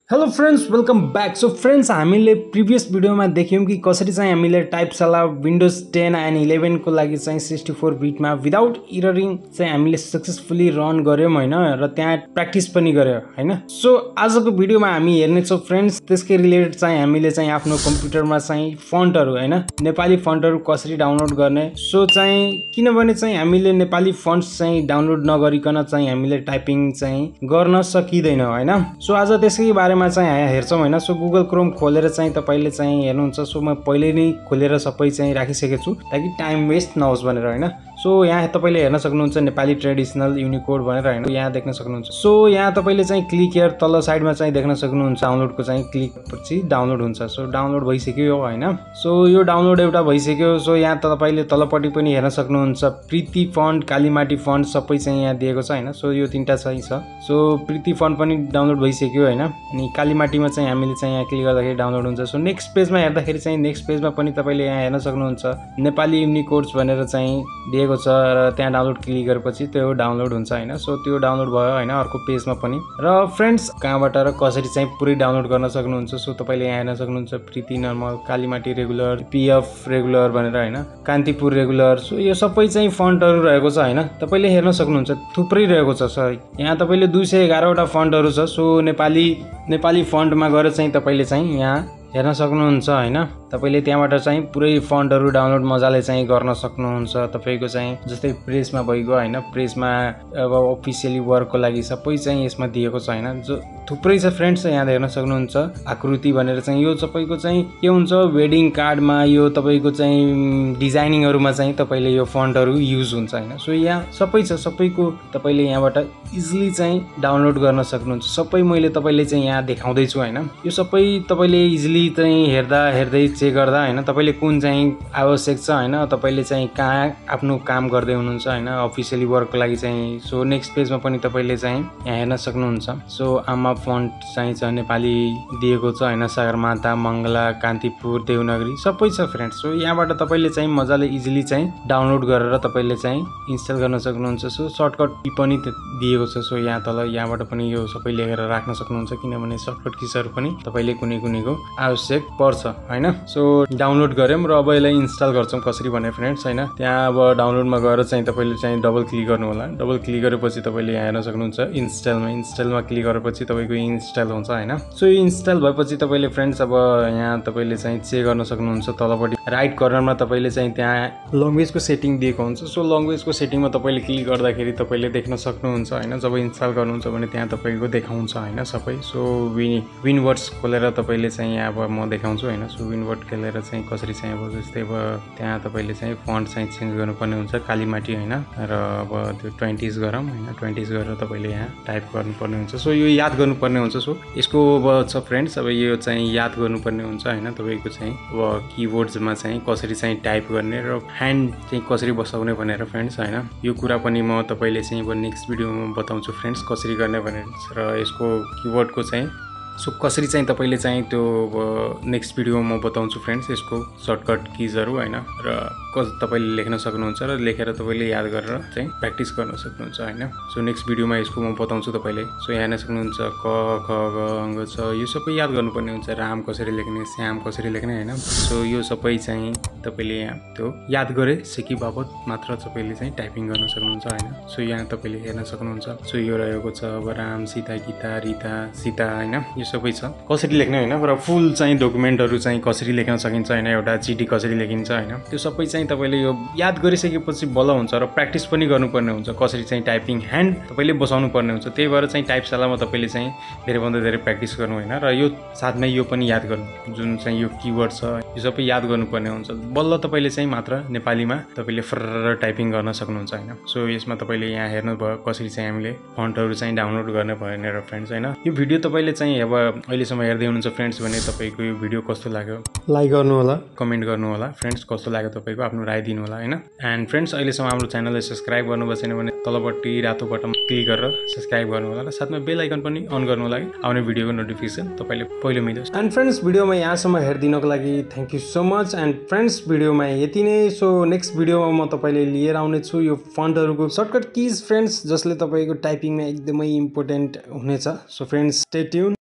Hello friends welcome back. So friends हामीले previous भिडियोमा देख्यौं कि कसरी चाहिँ हामीले टाइप्सवाला विन्डोज 10 एन्ड 11 को लागि चाहिँ 64 बिटमा विदाउट इररिङ चाहिँ हामीले सक्सेसफुली रन गर्यौं हैन र त्यहाँ प्र्याक्टिस पनि गर्यौं हैन। सो आजको भिडियोमा हामी हेर्ने छौं फ्रेंड्स त्यसकै रिलेटेड चाहिँ हामीले चाहिँ आफ्नो कम्प्युटरमा चाहिँ फन्टहरु हैन नेपाली फन्टहरु कसरी डाउनलोड गर्ने। सो चाहिँ किनभने चाहिँ हामीले नेपाली फन्ट्स चाहिँ डाउनलोड नगरिकन चाहिँ हामीले टाइपिङ चाहिँ गर्न सकिदैन हैन। सो आज त्यसकै बारेमा चाहिँ हेर्छौं हैन। सो गुगल क्रोम खोलेर चाहिँ तपाईले चाहिँ हेर्नुहुन्छ। सो म पहिले नै खोलेर सबै चाहिँ राखिसकेको छु ताकि टाइम वेस्ट नहोस् भनेर हैन। सो यहाँ तपाईले हेर्न सक्नुहुन्छ नेपाली ट्रेडिसनल युनिकोड भनेर हैन यहाँ देख्न सक्नुहुन्छ। सो यहाँ तपाईले चाहिँ क्लिक हियर तल साइडमा चाहिँ देख्न सक्नुहुन्छ डाउनलोडको चाहिँ क्लिक पछि डाउनलोड हुन्छ। सो डाउनलोड भइसक्यो हैन। सो यो डाउनलोड एउटा भइसक्यो। सो यहाँ तपाईले तलपट्टि पनि हेर्न सक्नुहुन्छ प्रीति फन्ट कालीमाटी फन्ट सबै चाहिँ यहाँ दिएको छ हैन। सो यो तीनटा चाहिँ छ। सो प्रीति फन्ट पनि डाउनलोड भइसक्यो हैन। अनि कालीमाटीमा चाहिँ हामीले चाहिँ यहाँ क्लिक गर्दाखेरि डाउनलोड हुन्छ। सो नेक्स्ट पेजमा हेर्दाखेरि चाहिँ नेक्स्ट पेजमा पनि तपाईले यहाँ हेर्न सक्नुहुन्छ नेपाली युनिकोड्स भनेर चाहिँ दिएको छ र त्यहाँ डाउनलोड क्लिक गरेपछि त्यो डाउनलोड हुन्छ हैन। सो त्यो डाउनलोड भयो हैन अर्को पेजमा पनि। र फ्रेन्ड्स कहाँबाट र कसरी चाहिँ पुरै डाउनलोड गर्न सक्नुहुन्छ। सो तपाईले यहाँ हेर्न सक्नुहुन्छ Preeti normal Kalimati regular PF regular भनेर हैन कान्तिपुर रेगुलर। सो यो सबै चाहिँ फन्टहरु रहेको छ हैन तपाईले हेर्न सक्नुहुन्छ थुप्रै रहेको छ। सर यहाँ तपाईले 211 वटा फन्टहरु छ। सो नेपाली फन्टमा गएर चाहिँ तपाईले चाहिँ यहाँ हेर्न सक्नुहुन्छ हैन। तपाईले त्यहाँबाट चाहिँ पुरै फन्टहरु डाउनलोड मजाले चाहिँ गर्न सक्नुहुन्छ। तपाईको चाहिँ जस्तै प्रेसमा भइगयो हैन प्रेसमा अब अफिसियली वर्कको लागि सबै चाहिँ यसमा दिएको छ हैन। जो थुप्रै छ फ्रेन्ड्स यहाँ हेर्न सक्नुहुन्छ आकृति भनेर चाहिँ यो सबैको चाहिँ के हुन्छ वेडिङ कार्डमा यो तपाईको चाहिँ डिजाइनिङहरुमा चाहिँ तपाईले यो फन्टहरु युज हुन्छ हैन। सो यहाँ सबै छ सबैको तपाईले यहाँबाट इजिली चाहिँ डाउनलोड गर्न सक्नुहुन्छ। सबै मैले तपाईले चाहिँ यहाँ देखाउँदै छु हैन। यो सबै तपाईले इजिली चाहिँ हेर्दै चेक गर्दा हैन तपाईले कुन चाहिँ आवश्यक छ हैन तपाईले चाहिँ कहाँ आफ्नो काम गर्दै हुनुहुन्छ हैन अफिसियली वर्कको लागि चाहिँ। सो नेक्स्ट पेजमा पनि तपाईले चाहिँ यहाँ हेर्न सक्नुहुन्छ। सो आमा फन्ट चाहिँ छ नेपाली दिएको छ हैन सगरमाथा मंगला कान्तिपुर देवनागरी सबै छ फ्रेन्ड्स। सो यहाँबाट तपाईले चाहिँ मजाले इजिली चाहिँ डाउनलोड गरेर तपाईले चाहिँ इन्स्टल गर्न सक्नुहुन्छ। सो सर्टकट की पनि दिएको छ। सो यहाँ तल यहाँबाट पनि यो सबै लेखेर राख्न सक्नुहुन्छ किनभने सर्टकट किजहरु पनि तपाईले कुनैको आवश्यक पर्छ हैन। सो डाउनलोड गर्यौं र अब यसलाई इन्स्टल गर्छौं कसरी भने फ्रेन्ड्स हैन। त्यहाँ अब डाउनलोडमा गएर चाहिँ तपाईले चाहिँ डबल क्लिक गर्नु होला। डबल क्लिक गरेपछि तपाईले यहाँ हेर्न सक्नुहुन्छ इन्स्टलमा क्लिक गरेपछि तपाईको इन्स्टल हुन्छ हैन। सो यो इन्स्टल भएपछि तपाईले फ्रेन्ड्स अब यहाँ तपाईले चाहिँ चेक गर्न सक्नुहुन्छ तलपट्टि राइट कर्नरमा तपाईले चाहिँ त्यहाँ ल्याङ्ग्वेजको सेटिङ दिएको हुन्छ। सो ल्याङ्ग्वेजको सेटिङमा तपाईले क्लिक गर्दाखेरि तपाईले देख्न सक्नुहुन्छ हैन जब इन्स्टल गर्नुहुन्छ भने त्यहाँ तपाईको देखाउँछ हैन सबै। सो विनवर्ड्स खोलेर तपाईले चाहिँ यहाँ अब म देखाउँछु हैन। सो विनवर्ड खोलेर चाहिँ कसरी चाहिँ अब जस्तै अब त्यहाँ तपाईले चाहिँ फन्ट चाहिँ चेन्ज गर्नुपर्ने हुन्छ कालीमाटी हैन र अब त्यो 20s गरौँ हैन 20s गरेर तपाईले यहाँ टाइप गर्नुपर्ने हुन्छ। सो यो याद गर्नुपर्ने हुन्छ। सो यसको अब छ फ्रेन्ड्स अब यो चाहिँ याद गर्नुपर्ने हुन्छ हैन तपाईको चाहिँ अब किबोर्ड्समा चाहिँ कसरी चाहिँ टाइप गर्ने र ह्यान्ड चाहिँ कसरी बसाउने भनेर फ्रेन्ड्स हैन। यो कुरा पनि म तपाईले चाहिँ अब नेक्स्ट भिडियोमा बताउँछु फ्रेन्ड्स कसरी गर्ने भनेर र यसको किबोर्डको चाहिँ सो कसरी चाहिँ तपाईले चाहिँ त्यो नेक्स्ट भिडियोमा म बताउँछु फ्रेन्ड्स यसको सर्टकट किजहरु हैन र तपाईले लेख्न सक्नुहुन्छ र लेखेर तपाईले याद गरेर चाहिँ प्र्याक्टिस गर्न सक्नुहुन्छ हैन। सो नेक्स्ट भिडियोमा यसको म बताउँछु तपाईले। सो यहाँ हेर्न सक्नुहुन्छ क ख ग अङ्ग छ यो सबै याद गर्नुपर्ने हुन्छ। राम कसरी लेख्ने श्याम कसरी लेख्ने हैन। सो यो सबै चाहिँ तपाईले यहाँ त्यो याद गरेपछि बापत मात्र तपाईले चाहिँ टाइपिङ गर्न सक्नुहुन्छ हैन। सो यहाँ तपाईले हेर्न सक्नुहुन्छ। सो यो रहेको छ अब राम सीता गीता रीता सीता हैन यो सबै छ कसरी लेख्ने हैन र फुल चाहिँ डकुमेन्टहरु चाहिँ कसरी लेख्न सकिन्छ हैन एउटा चिठी कसरी लेखिन्छ हैन त्यो सबै चाहिँ तपाईले यो याद गरिसकेपछि बल्ल हुन्छ र प्र्याक्टिस पनि गर्नुपर्ने हुन्छ कसरी चाहिँ टाइपिङ ह्यान्ड तपाईले बसाउनु पर्ने हुन्छ। त्यही भएर चाहिँ टाइपशालामा तपाईले चाहिँ धेरै भन्दा धेरै प्र्याक्टिस गर्नु हैन र यो साथमै यो पनि याद गर्नु जुन चाहिँ यो किवर्ड छ यो सबै याद गर्नुपर्ने हुन्छ। बल्ल तपाईले चाहिँ मात्र नेपालीमा तपाईले फर्र टाइपिङ गर्न सक्नुहुन्छ हैन। सो यसमा तपाईले यहाँ हेर्नुभयो कसरी चाहिँ हामीले फन्टहरु चाहिँ डाउनलोड गर्ने भनेर फ्रेन्ड्स हैन। यो भिडियो तपाईले चाहिँ अब अहिलेसम्म हेर्दै हुनुहुन्छ फ्रेन्ड्स भने तपाईको यो भिडियो कस्तो लाग्यो लाइक गर्नु होला कमेन्ट गर्नु होला फ्रेन्ड्स कस्तो लाग्यो तपाईको आफ्नो राय दिनु होला हैन। एन्ड फ्रेन्ड्स अहिलेसम्म हाम्रो च्यानललाई सब्स्क्राइब गर्नुभएको छैन भने तलपट्टि रातो बटन क्लिक गरेर सब्स्क्राइब गर्नु होला र साथमा बेल आइकन पनि अन गर्नु होला आउने भिडियोको नोटिफिकेसन तपाईले पहिलो मिलोस्। एन्ड फ्रेन्ड्स भिडियोमा यहाँसम्म हेर्दिनको लागि thank you so much. And friends भिडियोमा यति नै। सो नेक्स्ट भिडियोमा म तपाईले लिएर आउने छु यो फन्टहरुको सर्टकट किज फ्रेन्ड्स जसले तपाईको टाइपिङमा एकदमै इम्पोर्टेन्ट हुनेछ। So friends stay tune.